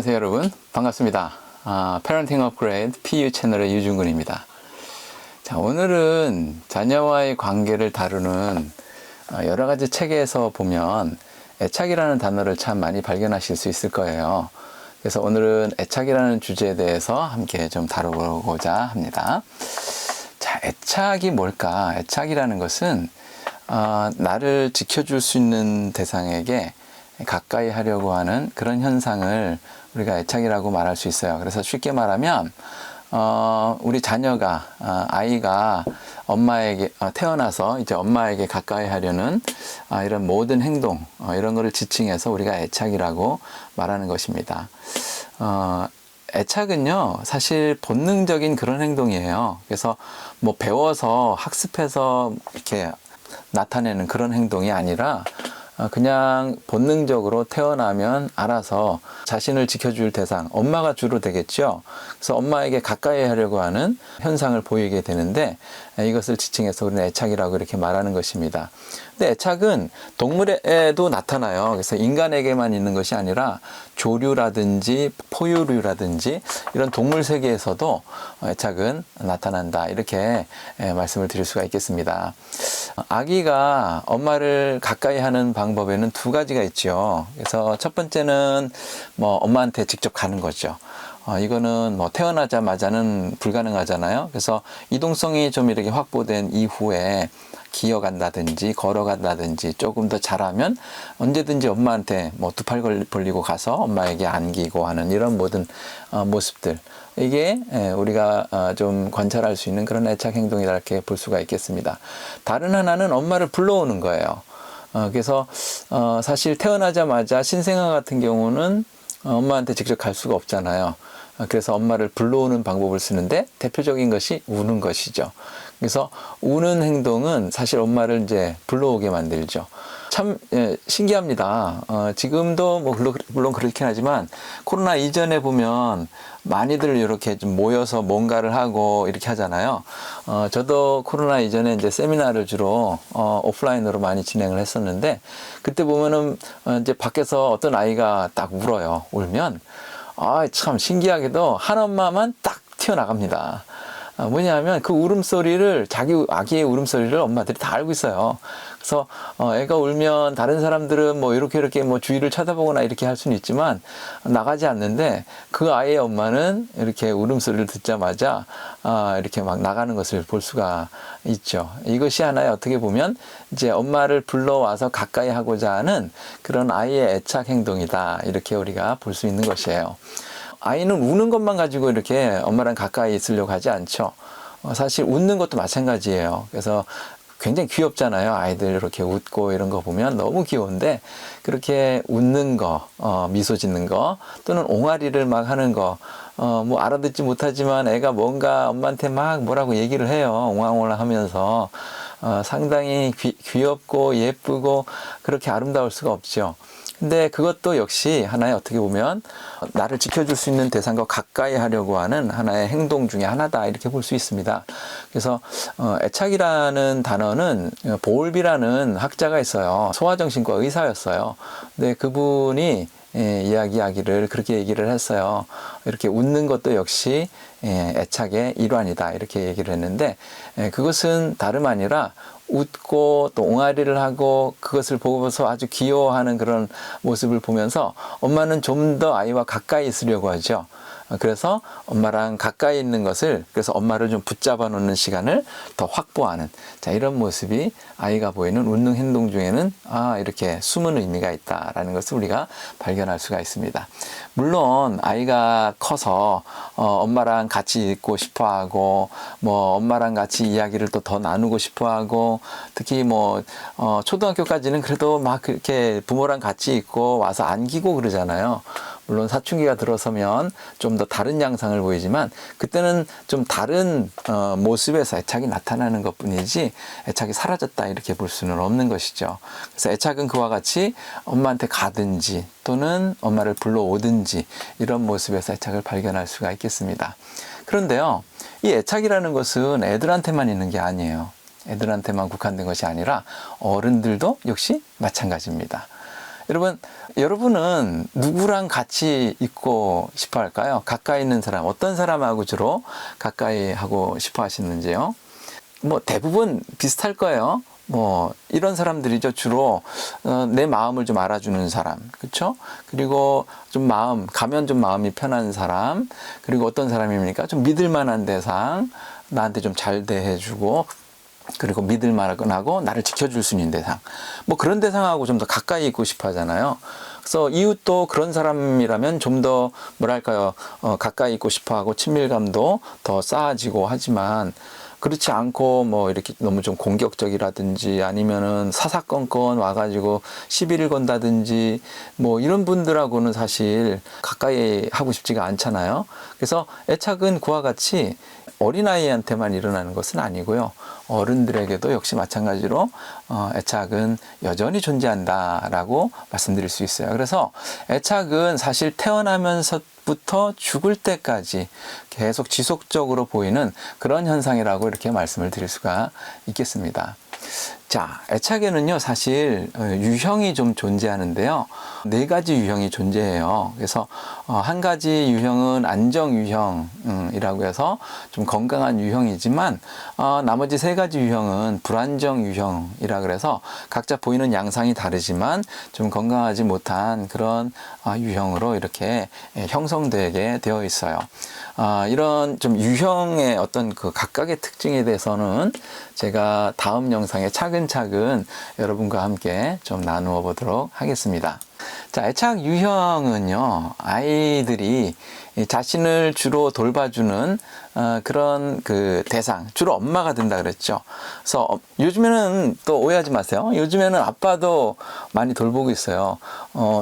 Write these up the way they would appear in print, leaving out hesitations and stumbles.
안녕하세요 여러분, 반갑습니다. 패런팅 업그레이드 PU 채널의 유준근입니다. 자, 오늘은 자녀와의 관계를 다루는 여러 가지 책에서 보면 애착이라는 단어를 참 많이 발견하실 수 있을 거예요. 그래서 오늘은 애착이라는 주제에 대해서 함께 좀 다뤄보고자 합니다. 자, 애착이 뭘까? 애착이라는 것은 나를 지켜줄 수 있는 대상에게 가까이 하려고 하는 그런 현상을 우리가 애착이라고 말할 수 있어요. 그래서 쉽게 말하면 우리 자녀가 아이가 엄마에게 태어나서 이제 엄마에게 가까이 하려는 이런 모든 행동 이런 거를 지칭해서 우리가 애착이라고 말하는 것입니다. 애착은요 사실 본능적인 그런 행동이에요. 그래서 뭐 배워서 학습해서 이렇게 나타내는 그런 행동이 아니라 그냥 본능적으로 태어나면 알아서 자신을 지켜줄 대상, 엄마가 주로 되겠죠. 그래서 엄마에게 가까이 하려고 하는 현상을 보이게 되는데 이것을 지칭해서 우리는 애착이라고 이렇게 말하는 것입니다. 근데 애착은 동물에도 나타나요. 그래서 인간에게만 있는 것이 아니라 조류라든지 포유류라든지 이런 동물 세계에서도 애착은 나타난다. 이렇게 말씀을 드릴 수가 있겠습니다. 아기가 엄마를 가까이 하는 방법에는 두 가지가 있죠. 그래서 첫 번째는 뭐 엄마한테 직접 가는 거죠. 이거는 뭐 태어나자마자는 불가능하잖아요. 그래서 이동성이 좀 이렇게 확보된 이후에 기어간다든지 걸어간다든지 조금 더 잘하면 언제든지 엄마한테 뭐 두 팔 벌리고 가서 엄마에게 안기고 하는 이런 모든 모습들, 이게 우리가 좀 관찰할 수 있는 그런 애착 행동이다 이렇게 볼 수가 있겠습니다. 다른 하나는 엄마를 불러오는 거예요. 그래서 사실 태어나자마자 신생아 같은 경우는 엄마한테 직접 갈 수가 없잖아요. 그래서 엄마를 불러오는 방법을 쓰는데 대표적인 것이 우는 것이죠. 그래서 우는 행동은 사실 엄마를 이제 불러오게 만들죠. 참 신기합니다. 지금도 뭐 물론 그렇긴 하지만 코로나 이전에 보면 많이들 이렇게 좀 모여서 뭔가를 하고 이렇게 하잖아요. 저도 코로나 이전에 이제 세미나를 주로 오프라인으로 많이 진행을 했었는데 그때 보면은 이제 밖에서 어떤 아이가 딱 울어요. 울면 참 신기하게도 한 엄마만 딱 튀어나갑니다. 뭐냐면 그 울음소리를, 자기 아기의 울음소리를 엄마들이 다 알고 있어요. 그래서 애가 울면 다른 사람들은 뭐 이렇게 뭐 주위를 쳐다보거나 이렇게 할 수는 있지만 나가지 않는데 그 아이의 엄마는 이렇게 울음소리를 듣자마자 이렇게 막 나가는 것을 볼 수가 있죠. 이것이 하나의 어떻게 보면 이제 엄마를 불러와서 가까이 하고자 하는 그런 아이의 애착 행동이다, 이렇게 우리가 볼 수 있는 것이에요. 아이는 우는 것만 가지고 이렇게 엄마랑 가까이 있으려고 하지 않죠. 사실 웃는 것도 마찬가지예요. 그래서 굉장히 귀엽잖아요. 아이들 이렇게 웃고 이런 거 보면 너무 귀여운데 그렇게 웃는 거, 미소 짓는 거, 또는 옹알이를 막 하는 거, 뭐 알아듣지 못하지만 애가 뭔가 엄마한테 막 뭐라고 얘기를 해요. 옹알옹알 하면서 상당히 귀엽고 예쁘고 그렇게 아름다울 수가 없죠. 근데 그것도 역시 하나의 어떻게 보면 나를 지켜줄 수 있는 대상과 가까이 하려고 하는 하나의 행동 중에 하나다, 이렇게 볼 수 있습니다. 그래서 애착이라는 단어는 보울비라는 학자가 있어요. 소아정신과 의사였어요. 근데 그분이 이야기하기를 그렇게 얘기를 했어요. 이렇게 웃는 것도 역시 애착의 일환이다, 이렇게 얘기를 했는데 그것은 다름 아니라 웃고 또 옹알이를 하고 그것을 보고서 아주 귀여워하는 그런 모습을 보면서 엄마는 좀 더 아이와 가까이 있으려고 하죠. 그래서 엄마랑 가까이 있는 것을, 그래서 엄마를 좀 붙잡아 놓는 시간을 더 확보하는, 자, 이런 모습이 아이가 보이는 웃는 행동 중에는 이렇게 숨은 의미가 있다라는 것을 우리가 발견할 수가 있습니다. 물론 아이가 커서 엄마랑 같이 있고 싶어하고 뭐 엄마랑 같이 이야기를 또 더 나누고 싶어하고, 특히 뭐 초등학교까지는 그래도 막 그렇게 부모랑 같이 있고 와서 안기고 그러잖아요. 물론 사춘기가 들어서면 좀 더 다른 양상을 보이지만 그때는 좀 다른 모습에서 애착이 나타나는 것뿐이지 애착이 사라졌다, 이렇게 볼 수는 없는 것이죠. 그래서 애착은 그와 같이 엄마한테 가든지 또는 엄마를 불러오든지 이런 모습에서 애착을 발견할 수가 있겠습니다. 그런데요, 이 애착이라는 것은 애들한테만 있는 게 아니에요. 애들한테만 국한된 것이 아니라 어른들도 역시 마찬가지입니다. 여러분은 누구랑 같이 있고 싶어 할까요? 가까이 있는 사람, 어떤 사람하고 주로 가까이 하고 싶어 하시는지요? 뭐 대부분 비슷할 거예요. 뭐 이런 사람들이죠. 주로 내 마음을 좀 알아주는 사람, 그렇죠? 그리고 좀 가면 좀 마음이 편한 사람, 그리고 어떤 사람입니까? 좀 믿을 만한 대상, 나한테 좀 잘 대해주고, 그리고 믿을 만하고 나를 지켜줄 수 있는 대상, 뭐 그런 대상하고 좀 더 가까이 있고 싶어 하잖아요. 그래서 이웃도 그런 사람이라면 좀 더 뭐랄까요, 가까이 있고 싶어 하고 친밀감도 더 쌓아지고 하지만, 그렇지 않고 뭐 이렇게 너무 좀 공격적이라든지 아니면은 사사건건 와가지고 시비를 건다든지 뭐 이런 분들하고는 사실 가까이 하고 싶지가 않잖아요. 그래서 애착은 그와 같이 어린아이한테만 일어나는 것은 아니고요. 어른들에게도 역시 마찬가지로 애착은 여전히 존재한다라고 말씀드릴 수 있어요. 그래서 애착은 사실 태어나면서부터 죽을 때까지 계속 지속적으로 보이는 그런 현상이라고 이렇게 말씀을 드릴 수가 있겠습니다. 자, 애착에는요, 사실 유형이 좀 존재하는데요. 4가지 유형이 존재해요. 그래서 한 가지 유형은 안정 유형이라고 해서 좀 건강한 유형이지만, 나머지 3가지 유형은 불안정 유형이라 그래서 각자 보이는 양상이 다르지만 좀 건강하지 못한 그런 유형으로 이렇게 형성되게 되어 있어요. 이런 좀 유형의 어떤 그 각각의 특징에 대해서는 제가 다음 영상에 차근차근 여러분과 함께 좀 나누어 보도록 하겠습니다. 자, 애착 유형은요, 아이들이 자신을 주로 돌봐주는 그런 그 대상, 주로 엄마가 된다 그랬죠. 그래서 요즘에는 또 오해하지 마세요. 요즘에는 아빠도 많이 돌보고 있어요.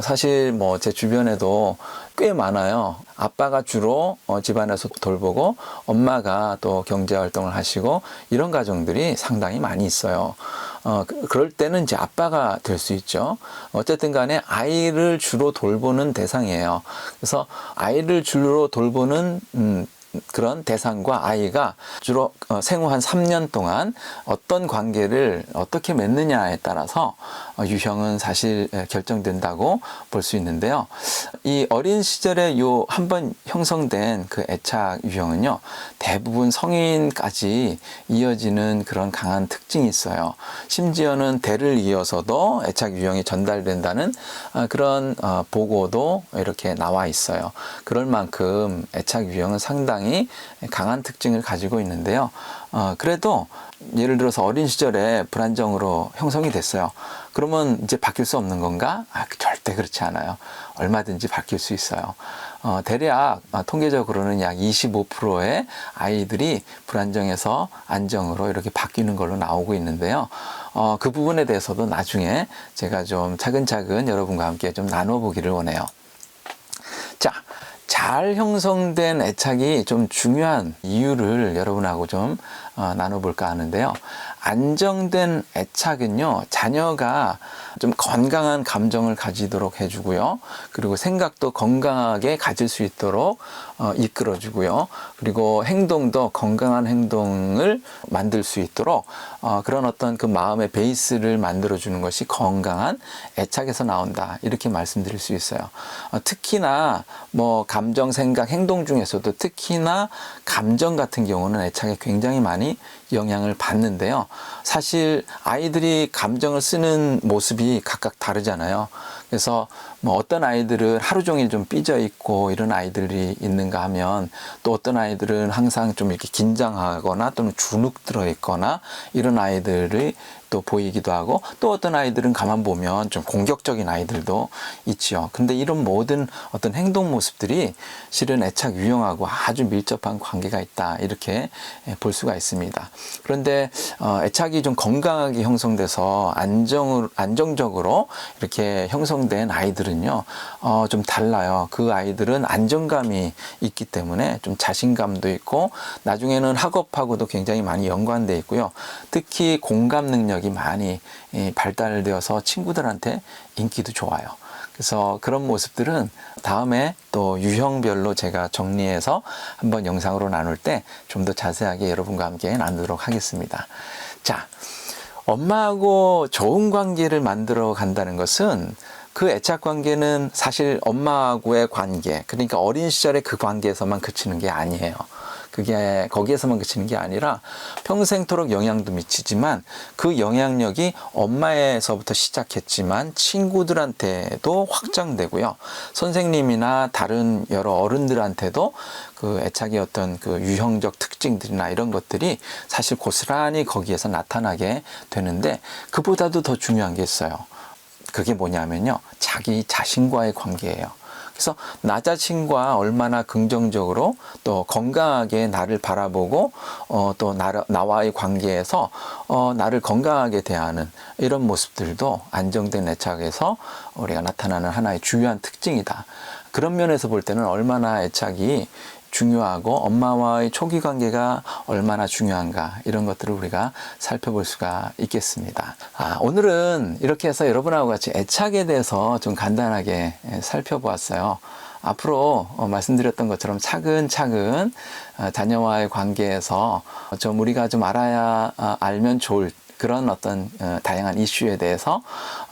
사실 뭐 제 주변에도 꽤 많아요. 아빠가 주로 집안에서 돌보고 엄마가 또 경제 활동을 하시고 이런 가정들이 상당히 많이 있어요. 그럴 때는 이제 아빠가 될 수 있죠. 어쨌든 간에 아이를 주로 돌보는 대상이에요. 그래서 아이를 주로 돌보는 그런 대상과 아이가 주로 생후 한 3년 동안 어떤 관계를 어떻게 맺느냐에 따라서 유형은 사실 결정된다고 볼 수 있는데요. 이 어린 시절에 요 한번 형성된 그 애착 유형은요, 대부분 성인까지 이어지는 그런 강한 특징이 있어요. 심지어는 대를 이어서도 애착 유형이 전달된다는 그런 보고도 이렇게 나와 있어요. 그럴 만큼 애착 유형은 상당히 강한 특징을 가지고 있는데요. 그래도 예를 들어서 어린 시절에 불안정으로 형성이 됐어요. 그러면 이제 바뀔 수 없는 건가? 절대 그렇지 않아요. 얼마든지 바뀔 수 있어요. 대략 통계적으로는 약 25%의 아이들이 불안정에서 안정으로 이렇게 바뀌는 걸로 나오고 있는데요. 그 부분에 대해서도 나중에 제가 좀 차근차근 여러분과 함께 좀 나눠보기를 원해요. 자, 잘 형성된 애착이 좀 중요한 이유를 여러분하고 좀 나눠볼까 하는데요. 안정된 애착은요, 자녀가 좀 건강한 감정을 가지도록 해주고요. 그리고 생각도 건강하게 가질 수 있도록 이끌어주고요. 그리고 행동도 건강한 행동을 만들 수 있도록 그런 어떤 그 마음의 베이스를 만들어주는 것이 건강한 애착에서 나온다. 이렇게 말씀드릴 수 있어요. 특히나 뭐 감정, 생각, 행동 중에서도 특히나 감정 같은 경우는 애착에 굉장히 많이 영향을 받는데요. 사실 아이들이 감정을 쓰는 모습이 각각 다르잖아요. 그래서 뭐 어떤 아이들은 하루 종일 좀 삐져 있고 이런 아이들이 있는가 하면, 또 어떤 아이들은 항상 좀 이렇게 긴장하거나 또는 주눅 들어 있거나 이런 아이들이 또 보이기도 하고, 또 어떤 아이들은 가만 보면 좀 공격적인 아이들도 있지요. 근데 이런 모든 어떤 행동 모습들이 실은 애착 유형하고 아주 밀접한 관계가 있다, 이렇게 볼 수가 있습니다. 그런데 애착이 좀 건강하게 형성돼서 안정적으로 이렇게 형성된 아이들은요, 좀 달라요. 그 아이들은 안정감이 있기 때문에 좀 자신감도 있고, 나중에는 학업하고도 굉장히 많이 연관돼 있고요. 특히 공감 능력이 많이 발달되어서 친구들한테 인기도 좋아요. 그래서 그런 모습들은 다음에 또 유형별로 제가 정리해서 한번 영상으로 나눌 때 좀 더 자세하게 여러분과 함께 나누도록 하겠습니다. 자, 엄마하고 좋은 관계를 만들어 간다는 것은 그 애착 관계는 사실 엄마하고의 관계, 그러니까 어린 시절의 그 관계에서만 그치는 게 아니에요. 그게 거기에서만 그치는 게 아니라 평생토록 영향도 미치지만 그 영향력이 엄마에서부터 시작했지만 친구들한테도 확장되고요. 선생님이나 다른 여러 어른들한테도 그 애착의 어떤 그 유형적 특징들이나 이런 것들이 사실 고스란히 거기에서 나타나게 되는데, 그보다도 더 중요한 게 있어요. 그게 뭐냐면요, 자기 자신과의 관계예요. 그래서 나 자신과 얼마나 긍정적으로 또 건강하게 나를 바라보고 또 나와의 관계에서 나를 건강하게 대하는 이런 모습들도 안정된 애착에서 우리가 나타나는 하나의 주요한 특징이다. 그런 면에서 볼 때는 얼마나 애착이 중요하고 엄마와의 초기 관계가 얼마나 중요한가, 이런 것들을 우리가 살펴볼 수가 있겠습니다. 오늘은 이렇게 해서 여러분하고 같이 애착에 대해서 좀 간단하게 살펴보았어요. 앞으로 말씀드렸던 것처럼 차근차근 자녀와의 관계에서 좀 우리가 좀 알면 좋을 그런 어떤 다양한 이슈에 대해서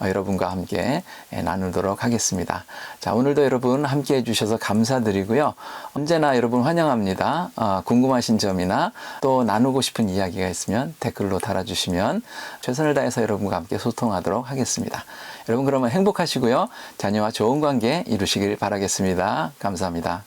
여러분과 함께 나누도록 하겠습니다. 자, 오늘도 여러분 함께 해주셔서 감사드리고요. 언제나 여러분 환영합니다. 궁금하신 점이나 또 나누고 싶은 이야기가 있으면 댓글로 달아주시면 최선을 다해서 여러분과 함께 소통하도록 하겠습니다. 여러분 그러면 행복하시고요. 자녀와 좋은 관계 이루시길 바라겠습니다. 감사합니다.